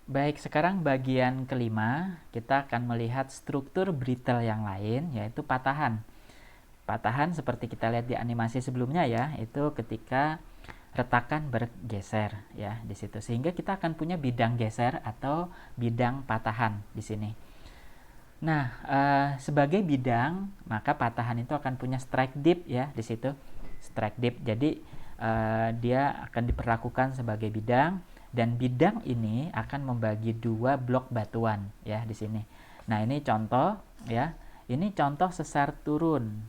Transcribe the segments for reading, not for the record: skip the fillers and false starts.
Baik, sekarang bagian kelima, kita akan melihat struktur brittle yang lain, yaitu patahan. Patahan seperti kita lihat di animasi sebelumnya ya, itu ketika retakan bergeser ya di situ. Sehingga kita akan punya bidang geser atau bidang patahan di sini. Nah, sebagai bidang, maka patahan itu akan punya strike dip ya di situ. Strike dip. Jadi dia akan diperlakukan sebagai bidang dan bidang ini akan membagi dua blok batuan ya di sini. Nah, ini contoh ya. Ini contoh sesar turun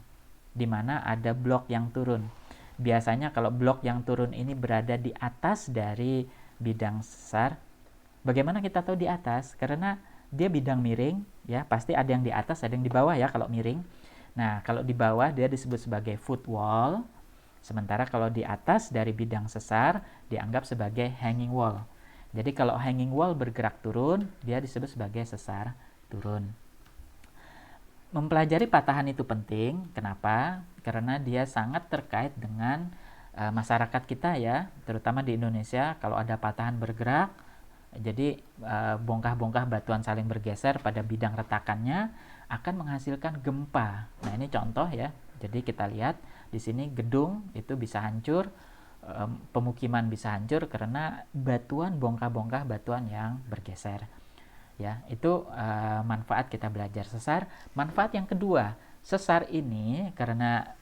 di mana ada blok yang turun. Biasanya kalau blok yang turun ini berada di atas dari bidang sesar. Bagaimana kita tahu di atas? Karena dia bidang miring, ya pasti ada yang di atas, ada yang di bawah ya kalau miring. Nah, kalau di bawah dia disebut sebagai footwall, sementara kalau di atas dari bidang sesar dianggap sebagai hanging wall. Jadi kalau hanging wall bergerak turun, dia disebut sebagai sesar turun. Mempelajari patahan itu penting. Kenapa? Karena dia sangat terkait dengan masyarakat kita ya, terutama di Indonesia. Kalau ada patahan bergerak, jadi bongkah-bongkah batuan saling bergeser pada bidang retakannya akan menghasilkan gempa. Nah, ini contoh ya. Jadi kita lihat di sini gedung itu bisa hancur, pemukiman bisa hancur karena batuan bongkah-bongkah batuan yang bergeser. Ya, itu manfaat kita belajar sesar. Manfaat yang kedua, sesar ini karena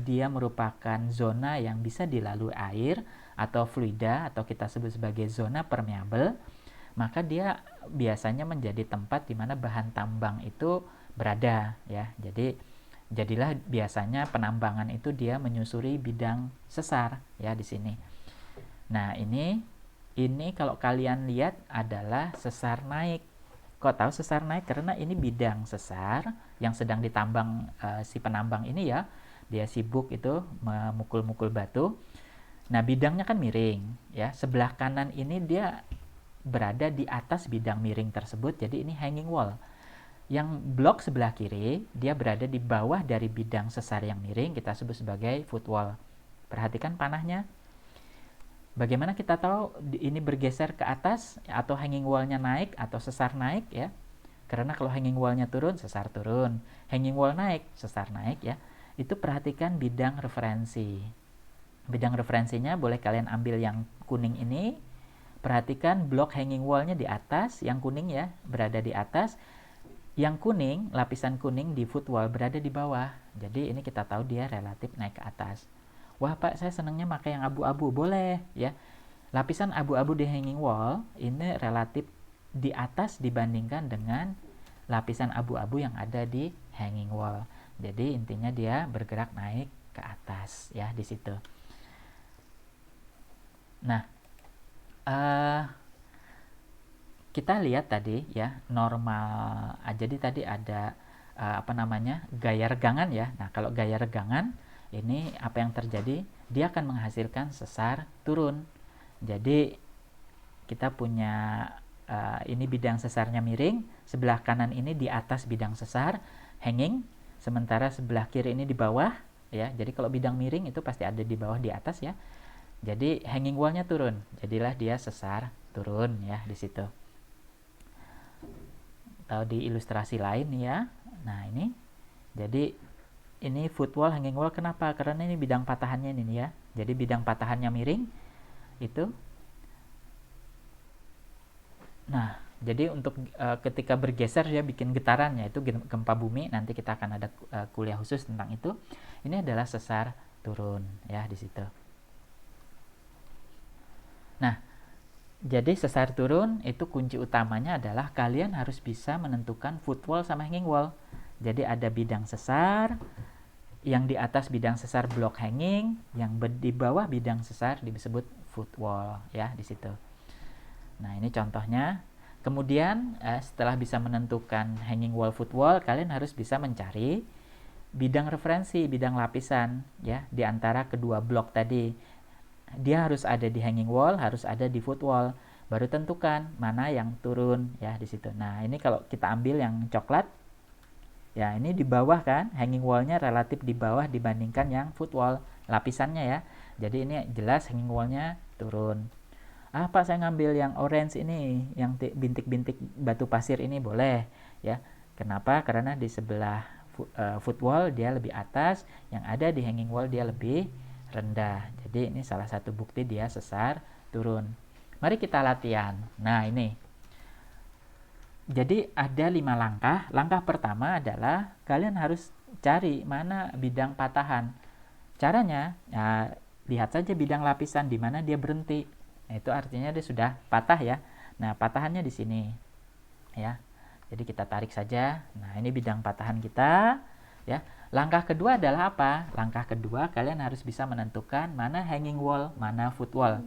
dia merupakan zona yang bisa dilalui air atau fluida atau kita sebut sebagai zona permeable, maka dia biasanya menjadi tempat di mana bahan tambang itu berada ya. Jadi jadilah biasanya penambangan itu dia menyusuri bidang sesar ya di sini. Nah, ini kalau kalian lihat adalah sesar naik. Kok tahu sesar naik? Karena ini bidang sesar yang sedang ditambang si penambang ini ya. Dia sibuk itu memukul-mukul batu. Nah, bidangnya kan miring ya. Sebelah kanan ini dia berada di atas bidang miring tersebut. Jadi ini hanging wall. Yang blok sebelah kiri dia berada di bawah dari bidang sesar yang miring, kita sebut sebagai footwall. Perhatikan panahnya. Bagaimana kita tahu ini bergeser ke atas atau hanging wall-nya naik atau sesar naik ya? Karena kalau hanging wall-nya turun, sesar turun. Hanging wall naik, sesar naik ya. Itu perhatikan bidang referensi. Bidang referensinya boleh kalian ambil yang kuning ini. Perhatikan blok hanging wall-nya di atas, yang kuning ya, berada di atas. Yang kuning, lapisan kuning di footwall berada di bawah. Jadi ini kita tahu dia relatif naik ke atas. Wah Pak, saya senangnya pakai yang abu-abu. Boleh ya. Lapisan abu-abu di hanging wall ini relatif di atas dibandingkan dengan lapisan abu-abu yang ada di hanging wall. Jadi intinya dia bergerak naik ke atas ya di situ. Nah, kita lihat tadi ya normal. Jadi tadi ada gaya regangan ya. Nah, kalau gaya regangan ini apa yang terjadi? Dia akan menghasilkan sesar turun. Jadi kita punya ini bidang sesarnya miring, sebelah kanan ini di atas bidang sesar hanging, sementara sebelah kiri ini di bawah ya. Jadi kalau bidang miring itu pasti ada di bawah di atas ya. Jadi hanging wall-nya turun. Jadilah dia sesar turun ya di situ. Atau di ilustrasi lain ya. Nah, ini jadi ini footwall hanging wall kenapa? Karena ini bidang patahannya ini ya. Jadi bidang patahannya miring itu. Nah, jadi untuk ketika bergeser dia bikin getarannya itu gempa bumi. Nanti kita akan ada kuliah khusus tentang itu. Ini adalah sesar turun ya di situ. Nah, jadi sesar turun itu kunci utamanya adalah kalian harus bisa menentukan footwall sama hanging wall. Jadi ada bidang sesar, yang di atas bidang sesar blok hanging, yang di bawah bidang sesar disebut footwall ya di situ. Nah, ini contohnya. Kemudian setelah bisa menentukan hanging wall footwall, kalian harus bisa mencari bidang referensi, bidang lapisan ya di antara kedua blok tadi. Dia harus ada di hanging wall, harus ada di footwall. Baru tentukan mana yang turun ya di situ. Nah, ini kalau kita ambil yang coklat, ya ini di bawah kan, hanging wall-nya relatif di bawah dibandingkan yang footwall, lapisannya ya. Jadi ini jelas hanging wall-nya turun. Pak saya ngambil yang orange ini, yang bintik-bintik batu pasir ini boleh ya. Kenapa? Karena di sebelah footwall dia lebih atas, yang ada di hanging wall dia lebih rendah. Jadi ini salah satu bukti dia sesar turun. Mari kita latihan. Nah ini, jadi ada 5 langkah. Langkah pertama adalah kalian harus cari mana bidang patahan. Caranya, ya, lihat saja bidang lapisan di mana dia berhenti. Nah, itu artinya dia sudah patah ya. Nah, patahannya di sini. Ya. Jadi kita tarik saja. Nah, ini bidang patahan kita, ya. Langkah kedua adalah apa? Langkah kedua kalian harus bisa menentukan mana hanging wall, mana foot wall.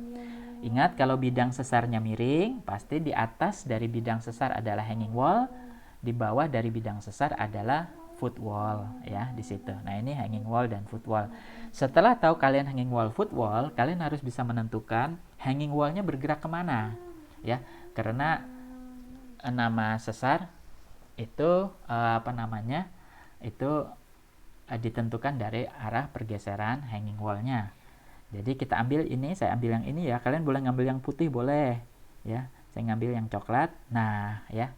Ingat kalau bidang sesarnya miring, pasti di atas dari bidang sesar adalah hanging wall, di bawah dari bidang sesar adalah foot wall ya di situ. Nah, ini hanging wall dan foot wall. Setelah tahu kalian hanging wall, foot wall, kalian harus bisa menentukan hanging wallnya bergerak kemana ya. Karena nama sesar itu itu ditentukan dari arah pergeseran hanging wallnya. Jadi kita ambil ini, saya ambil yang ini ya. Kalian boleh ngambil yang putih boleh ya. Saya ngambil yang coklat. Nah ya.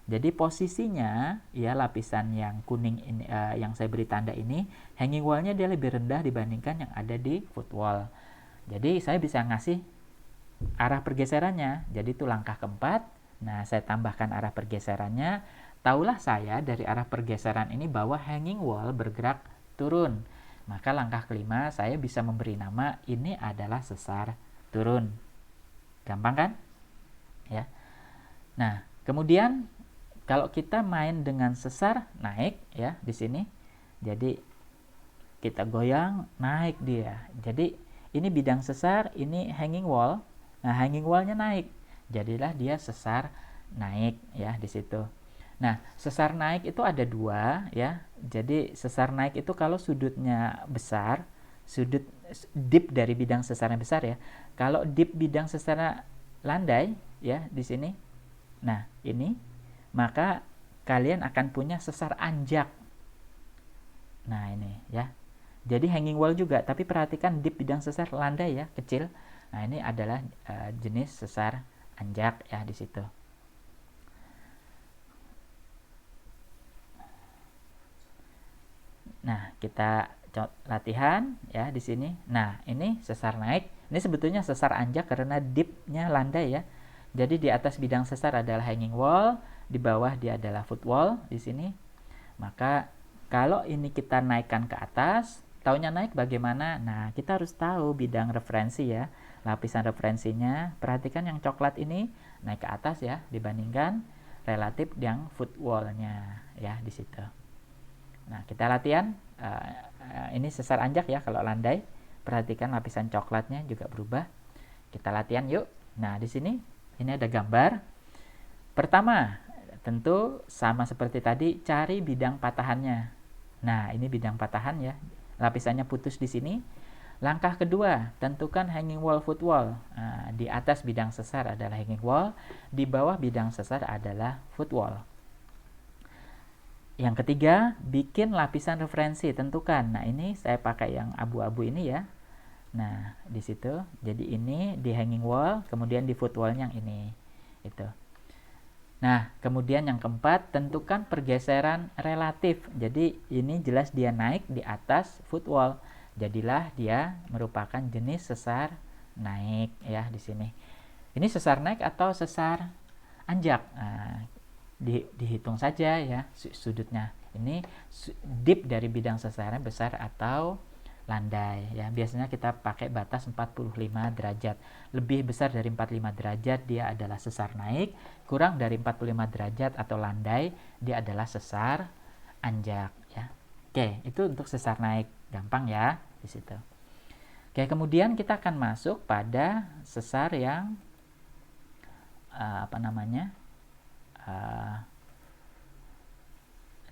Jadi posisinya ya lapisan yang kuning ini yang saya beri tanda ini, hanging wall-nya dia lebih rendah dibandingkan yang ada di foot wall. Jadi saya bisa ngasih arah pergeserannya. Jadi itu langkah keempat. Nah, saya tambahkan arah pergeserannya. Taulah saya dari arah pergeseran ini bahwa hanging wall bergerak turun. Maka langkah kelima saya bisa memberi nama ini adalah sesar turun. Gampang kan? Ya. Nah, kemudian kalau kita main dengan sesar naik ya di sini, jadi kita goyang naik dia. Jadi ini bidang sesar, ini hanging wall. Nah, hanging wallnya naik, jadilah dia sesar naik ya di situ. Nah, sesar naik itu ada dua ya. Jadi sesar naik itu kalau sudutnya besar, sudut dip dari bidang sesarnya besar ya. Kalau dip bidang sesarnya landai ya di sini. Nah, ini maka kalian akan punya sesar anjak. Nah, ini ya. Jadi hanging wall juga, tapi perhatikan dip bidang sesar landai ya, kecil. Nah, ini adalah jenis sesar anjak ya di situ. Nah, kita latihan ya di sini. Nah, ini sesar naik. Ini sebetulnya sesar anjak karena dipnya landai ya. Jadi di atas bidang sesar adalah hanging wall, di bawah dia adalah foot wall di sini. Maka kalau ini kita naikkan ke atas, taunya naik bagaimana? Nah, kita harus tahu bidang referensi ya. Lapisan referensinya, perhatikan yang coklat ini naik ke atas ya dibandingkan relatif yang foot wall-nya ya di situ. Nah, kita latihan. Ini sesar anjak ya kalau landai. Perhatikan lapisan coklatnya juga berubah. Kita latihan yuk. Nah, di sini ini ada gambar. Pertama, tentu sama seperti tadi, cari bidang patahannya. Nah, ini bidang patahan ya. Lapisannya putus di sini. Langkah kedua, tentukan hanging wall, foot wall. Nah, di atas bidang sesar adalah hanging wall, di bawah bidang sesar adalah foot wall. Yang ketiga, bikin lapisan referensi, tentukan. Nah, ini saya pakai yang abu-abu ini ya. Nah, di situ. Jadi ini di hanging wall, kemudian di foot wall yang ini. Itu. Nah, kemudian yang keempat, tentukan pergeseran relatif. Jadi ini jelas dia naik di atas foot wall. Jadilah dia merupakan jenis sesar naik ya di sini. Ini sesar naik atau sesar anjak? Nah, dihitung saja ya sudutnya. Ini dip dari bidang sesarnya besar atau landai ya. Biasanya kita pakai batas 45 derajat. Lebih besar dari 45 derajat dia adalah sesar naik, kurang dari 45 derajat atau landai dia adalah sesar anjak ya. Oke, itu untuk sesar naik. Gampang ya di situ. Oke, kemudian kita akan masuk pada sesar yang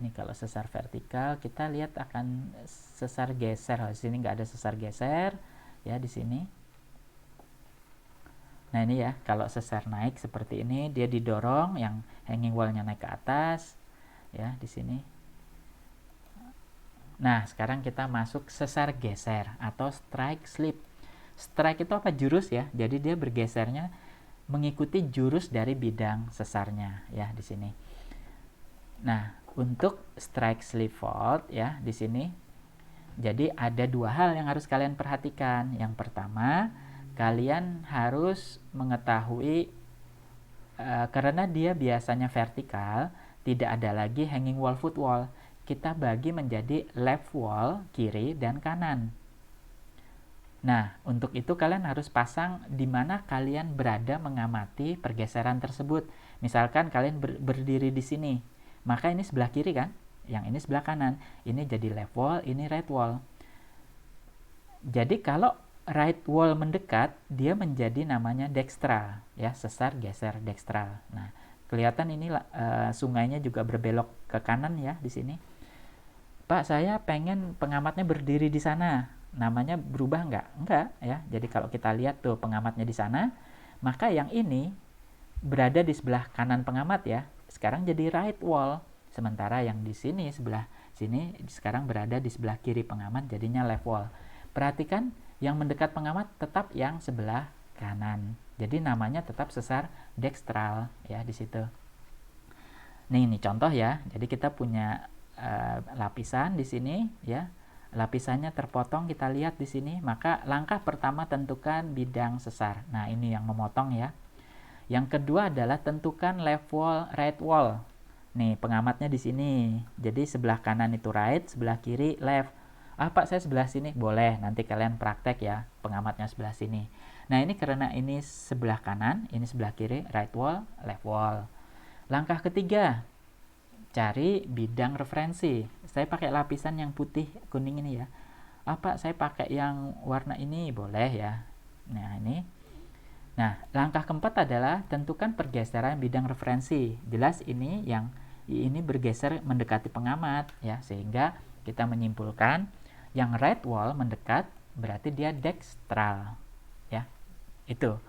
ini kalau sesar vertikal kita lihat akan sesar geser. Di sini nggak ada sesar geser ya di sini. Nah, ini ya, kalau sesar naik seperti ini dia didorong, yang hanging wall-nya naik ke atas ya di sini. Nah, sekarang kita masuk sesar geser atau strike slip. strike itu apa? Jurus ya. Jadi dia bergesernya mengikuti jurus dari bidang sesarnya ya di sini. Nah, untuk strike slip fault ya di sini. Jadi ada dua hal yang harus kalian perhatikan. Yang pertama, kalian harus mengetahui karena dia biasanya vertikal, tidak ada lagi hanging wall footwall. Kita bagi menjadi left wall kiri dan kanan. Nah, untuk itu kalian harus pasang di mana kalian berada mengamati pergeseran tersebut. Misalkan kalian berdiri di sini, maka ini sebelah kiri kan? Yang ini sebelah kanan. Ini jadi left wall, ini right wall. Jadi kalau right wall mendekat, dia menjadi namanya dextral, ya, sesar geser dextral. Nah, kelihatan ini sungainya juga berbelok ke kanan ya di sini. Pak, saya pengen pengamatnya berdiri di sana. Namanya berubah nggak? Enggak ya. Jadi kalau kita lihat tuh pengamatnya di sana, maka yang ini berada di sebelah kanan pengamat ya. Sekarang jadi right wall. Sementara yang di sini sebelah sini sekarang berada di sebelah kiri pengamat, jadinya left wall. Perhatikan yang mendekat pengamat tetap yang sebelah kanan. Jadi namanya tetap sesar dextral ya di situ. Nih, ini contoh ya. Jadi kita punya lapisan di sini ya. Lapisannya terpotong, kita lihat di sini. Maka langkah pertama tentukan bidang sesar. Nah, ini yang memotong ya. Yang kedua adalah tentukan left wall, right wall. Nih, pengamatnya di sini. Jadi sebelah kanan itu right, sebelah kiri left. Pak, saya sebelah sini. Boleh, nanti kalian praktek ya, pengamatnya sebelah sini. Nah, ini karena ini sebelah kanan, ini sebelah kiri, right wall, left wall. Langkah ketiga, cari bidang referensi. Saya pakai lapisan yang putih kuning ini ya. Pak, saya pakai yang warna ini. Boleh ya. Nah, ini. Nah, langkah keempat adalah tentukan pergeseran bidang referensi. Jelas ini yang ini bergeser mendekati pengamat ya, sehingga kita menyimpulkan yang right wall mendekat berarti dia dextral ya. Itu.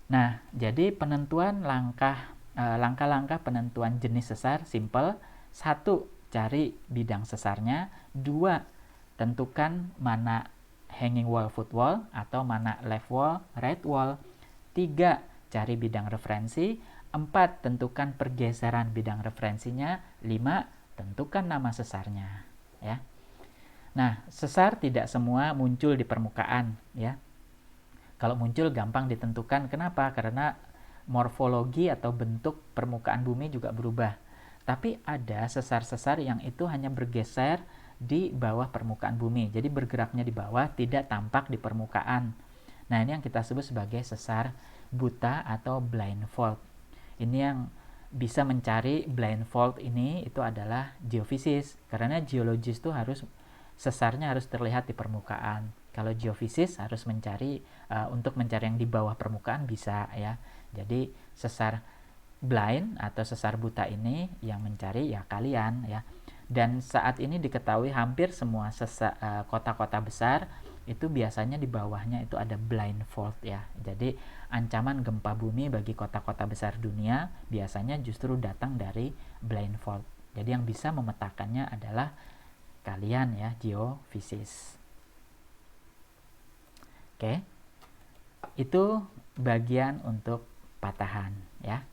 Nah, jadi penentuan langkah-langkah penentuan jenis sesar simple. 1. Cari bidang sesarnya. 2. Tentukan mana hanging wall footwall atau mana left wall, right wall. 3. Cari bidang referensi. 4. Tentukan pergeseran bidang referensinya. 5. Tentukan nama sesarnya ya. Nah, sesar tidak semua muncul di permukaan ya. Kalau muncul gampang ditentukan. Kenapa? Karena morfologi atau bentuk permukaan bumi juga berubah. Tapi ada sesar-sesar yang itu hanya bergeser di bawah permukaan bumi. Jadi bergeraknya di bawah, tidak tampak di permukaan. Nah, ini yang kita sebut sebagai sesar buta atau blind fault. Ini yang bisa mencari blind fault ini itu adalah geofisis. Karena geologis itu sesarnya harus terlihat di permukaan. Kalau geofisis harus mencari untuk mencari yang di bawah permukaan bisa ya. Jadi sesar blind atau sesar buta ini yang mencari ya kalian ya. Dan saat ini diketahui hampir semua kota-kota besar itu biasanya di bawahnya itu ada blind fault ya. Jadi ancaman gempa bumi bagi kota-kota besar dunia biasanya justru datang dari blind fault. Jadi yang bisa memetakannya adalah kalian ya, geofisis. Oke. Itu bagian untuk patahan ya.